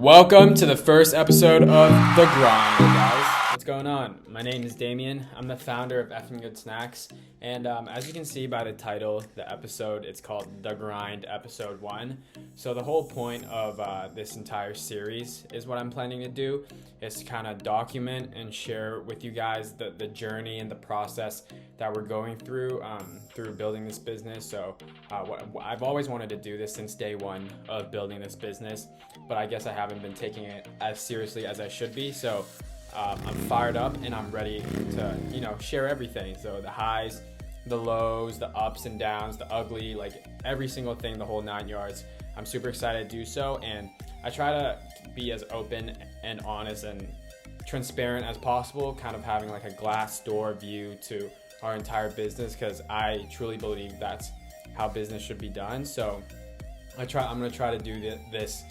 Welcome to the first episode of The Grind, guys. What's going on? My name is Damien. I'm the founder of Effin Good Snacks. And as you can see by the title, the episode, it's called The Grind Episode 1. So the whole point of this entire series is what I'm planning to do is to kind of document and share with you guys the journey and the process that we're going through building this business. So I've always wanted to do this since day one of building this business, but I guess I haven't been taking it as seriously as I should be. So I'm fired up and I'm ready to, share everything. So the highs, the lows, the ups and downs, the ugly, like every single thing, the whole 9 yards. I'm super excited to do so. And I try to be as open and honest and transparent as possible, kind of having like a glass door view to our entire business, because I truly believe that's how business should be done. So I'm going to try to do this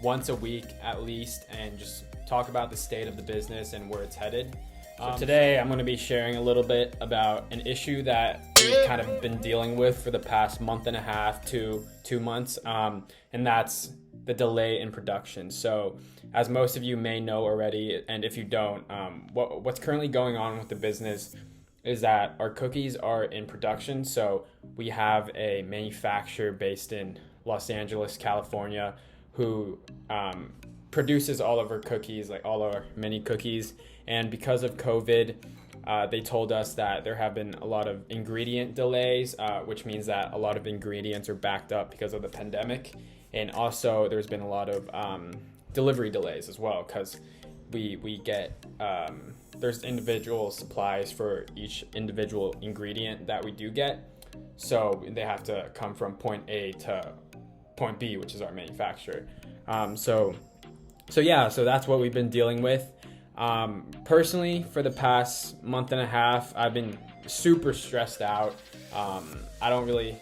once a week at least and just talk about the state of the business and where it's headed. So today I'm going to be sharing a little bit about an issue that we've kind of been dealing with for the past month and a half to 2 months, and that's the delay in production. So as most of you may know already, and if you don't, what's currently going on with the business is that our cookies are in production. So we have a manufacturer based in Los Angeles, California, who produces all of our cookies, like all our mini cookies. And because of COVID, they told us that there have been a lot of ingredient delays, which means that a lot of ingredients are backed up because of the pandemic. And also there's been a lot of delivery delays as well, because we get, there's individual supplies for each individual ingredient that we do get. So they have to come from point A to point B, which is our manufacturer. So that's what we've been dealing with. Personally, for the past month and a half, I've been super stressed out. I don't really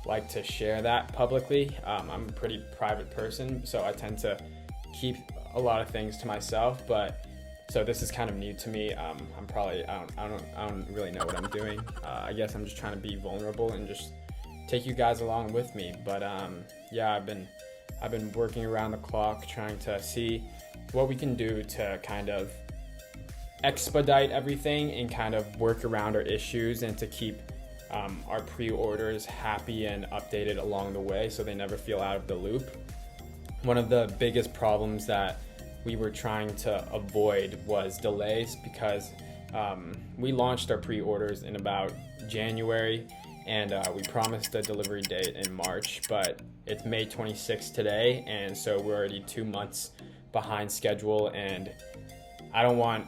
like to share that publicly. I'm a pretty private person, so I tend to keep a lot of things to myself, but so this is kind of new to me. I don't really know what I'm doing. I guess I'm just trying to be vulnerable and just take you guys along with me. But I've been working around the clock trying to see what we can do to kind of expedite everything and kind of work around our issues and to keep our pre-orders happy and updated along the way so they never feel out of the loop. One of the biggest problems that we were trying to avoid was delays, because we launched our pre-orders in about January, and we promised a delivery date in March, but it's May 26th today, and so we're already 2 months behind schedule, and I don't want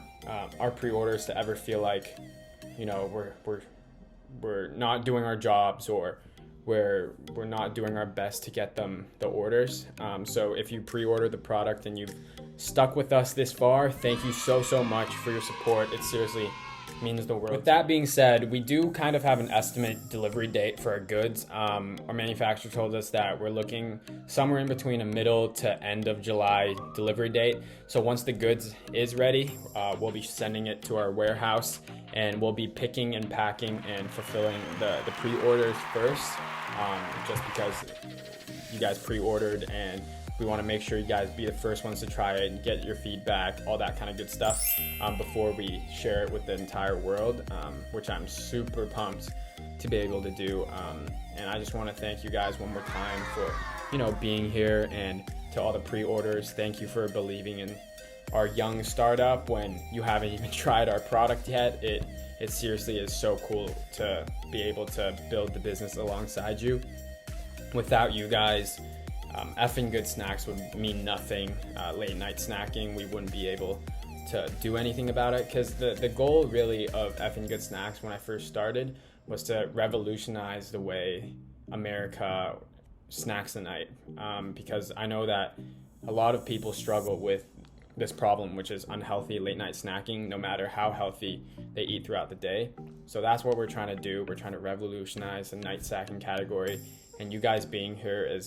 our pre-orders to ever feel like, we're not doing our jobs, or we're not doing our best to get them the orders. So if you pre-order the product and you've stuck with us this far, thank you so much for your support. It seriously means the world. With that being said, we do kind of have an estimate delivery date for our goods. Our manufacturer told us that we're looking somewhere in between a middle to end of July delivery date. So once the goods is ready, we'll be sending it to our warehouse, and we'll be picking and packing and fulfilling the pre-orders first, just because you guys pre-ordered, and we want to make sure you guys be the first ones to try it and get your feedback, all that kind of good stuff, before we share it with the entire world, which I'm super pumped to be able to do. And I just want to thank you guys one more time for, being here, and to all the pre-orders. Thank you for believing in our young startup when you haven't even tried our product yet. It seriously is so cool to be able to build the business alongside you. Without you guys, Effin Good Snacks would mean nothing. Late night snacking, we wouldn't be able to do anything about it, because the goal really of Effin Good Snacks when I first started was to revolutionize the way America snacks at night, because I know that a lot of people struggle with this problem, which is unhealthy late night snacking, no matter how healthy they eat throughout the day. So that's what we're trying to do. We're trying to revolutionize the night snacking category, and you guys being here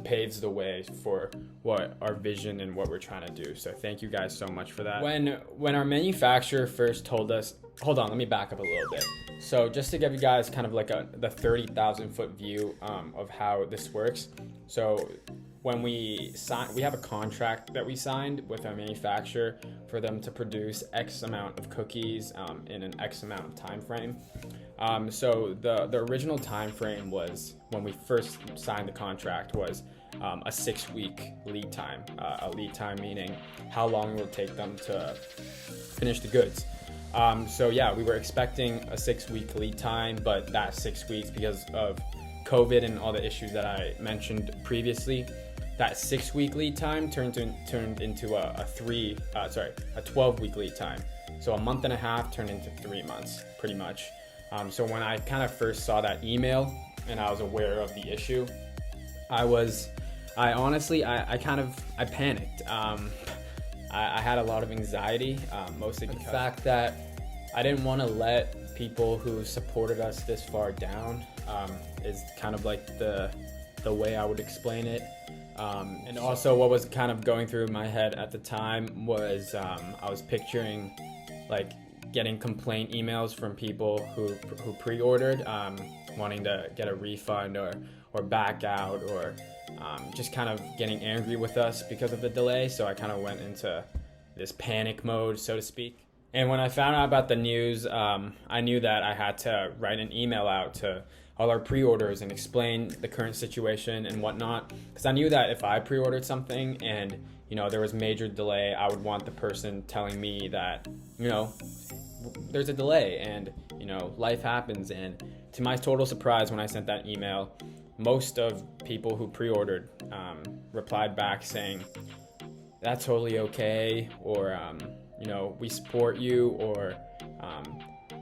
paves the way for what our vision and what we're trying to do. So thank you guys so much for that. When our manufacturer first told us, hold on, let me back up a little bit. So just to give you guys kind of like the 30,000 foot view of how this works. So when we have a contract that we signed with our manufacturer for them to produce X amount of cookies in an X amount of time frame. So the original time frame was, when we first signed the contract, was a 6-week lead time. A lead time meaning how long it will take them to finish the goods. So yeah, we were expecting a 6-week lead time, but that 6 weeks, because of COVID and all the issues that I mentioned previously, that 6-week lead time turned into a 12-week lead time. So a month and a half turned into 3 months, pretty much. So when I kind of first saw that email and I was aware of the issue, I panicked. I had a lot of anxiety, mostly because the fact that I didn't want to let people who supported us this far down, is kind of like the way I would explain it. And also what was kind of going through my head at the time was I was picturing like getting complaint emails from people who pre-ordered, wanting to get a refund or back out, or just kind of getting angry with us because of the delay. So I kind of went into this panic mode, so to speak. And when I found out about the news, I knew that I had to write an email out to all our pre-orders and explain the current situation and whatnot, because I knew that if I pre-ordered something and there was major delay, I would want the person telling me that there's a delay and life happens. And to my total surprise, when I sent that email, most of people who pre-ordered replied back saying that's totally okay, or we support you, or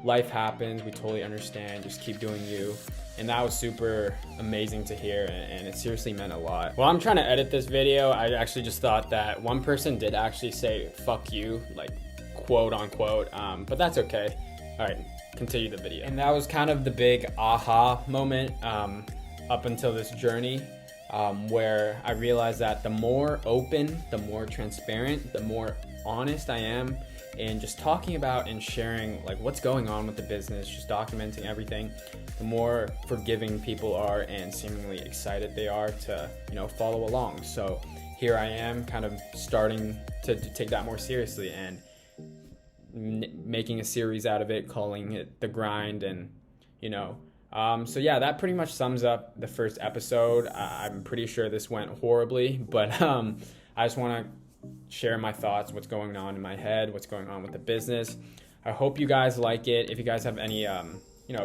life happens, we totally understand, just keep doing you. And that was super amazing to hear, and it seriously meant a lot. While I'm trying to edit this video, I actually just thought that one person did actually say fuck you, like quote unquote, but that's okay. All right, continue the video. And that was kind of the big aha moment up until this journey, where I realized that the more open, the more transparent, the more honest I am in just talking about and sharing like what's going on with the business, just documenting everything, the more forgiving people are and seemingly excited they are to follow along. So here I am, kind of starting to take that more seriously and making a series out of it, calling it The Grind. And so yeah, that pretty much sums up the first episode. I'm pretty sure this went horribly, but I just want to share my thoughts, what's going on in my head, what's going on with the business. I hope you guys like it. If you guys have any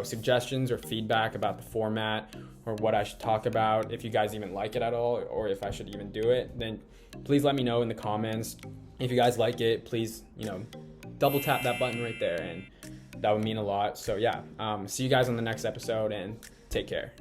suggestions or feedback about the format or what I should talk about, if you guys even like it at all, or if I should even do it, then please let me know in the comments. If you guys like it, please double tap that button right there, and that would mean a lot. So yeah, see you guys on the next episode, and take care.